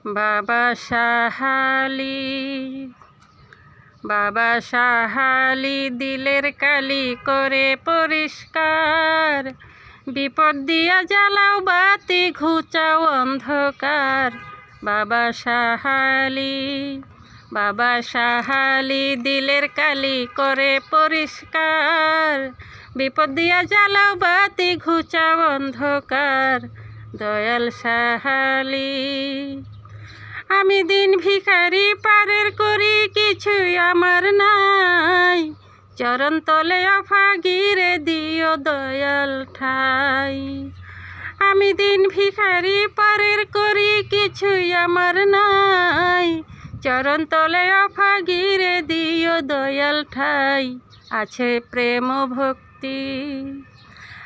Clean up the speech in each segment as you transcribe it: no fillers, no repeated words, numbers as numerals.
বাবা সাহালি, বাবা সাহালি দিলের কালি করে পরিষ্কার। বিপদ দিয়া জ্বালাও বাতি, ঘুচাও অন্ধকার। বাবা সাহালি, বাবা সাহালি দিলের কালি করে পরিষ্কার। বিপদ দিয়া জ্বালাও বাতি, ঘুচাও অন্ধকার। দয়াল সাহালি। আমি দিন ভিখারি পারের করি, কিছুই আমার নাই। চরণ তলে অভাগীরে দিও দয়াল ঠাই। আমি দিন ভিখারি পারের করি, কিছুই আমার নাই। চরণ তলে অভাগীরে দিও দয়াল ঠাই। আছে প্রেম ভক্তি,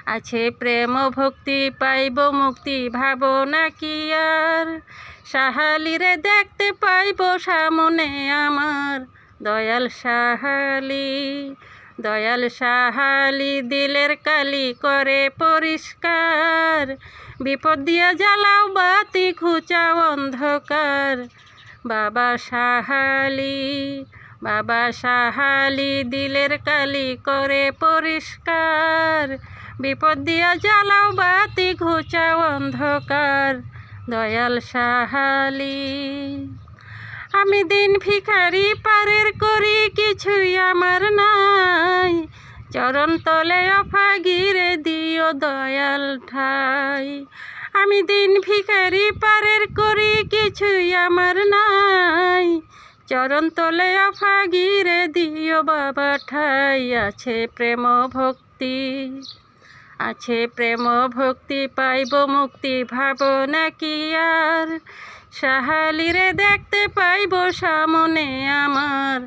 আছে প্রেম ভক্তি, পাইব মুক্তি ভাবনা কি আর। সাহালিরে দেখতে পাইব সামনে আমার। দয়াল সাহালি, দয়াল সাহালি দিলের কালি করে পরিষ্কার। বিপদ দিয়া জ্বালাও বাতি, ঘুচাও অন্ধকার। বাবা সাহালি, বাবা সাহালি দিলের কালি করে পরিষ্কার। বিপদ দিয়া জ্বালাও বাতি, ঘুচাও অন্ধকার। দয়াল সাহালি। আমি দিন ভিখারি পারের করি, কিছুই আমার নাই। চরণ তলে অভাগীরে দিও দয়াল ঠাই। আমি দিন ভিখারি পারের করি, কিছুই আমার নাই। চরণ তলে অভাগীরে দিও বাবা ঠাই। আছে প্রেম ভক্তি, আছে প্রেম ভক্তি, পাইব মুক্তি ভাবনা কি আর। সাহালিরে দেখতে পাইব সামনে আমার।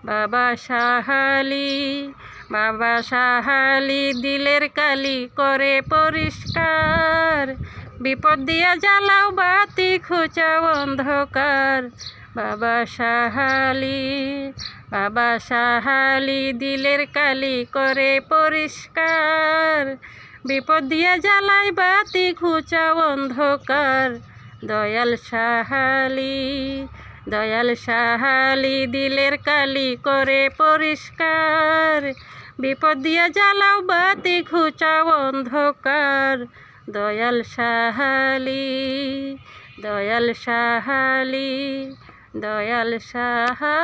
বাবা সাহালি, বাবা সাহালি দিলের কালি করে পরিষ্কার। বিপদ দিয়া জ্বালাও বাতি, ঘুচাও অন্ধকার। বাবা সাহালি, বাবা সাহালি দিলের কালি করে পরিষ্কার। বিপদ দিয়া জ্বালাই বাতি, ঘুচাও অন্ধকার। দয়াল সাহালি, দয়াল সাহালি দিলের কালি করে পরিষ্কার। বিপদ দিয়া জ্বালাও বাতি, ঘুচাও অন্ধকার। দয়াল সাহালি, দয়াল সাহালি, দয়াল সাহালি।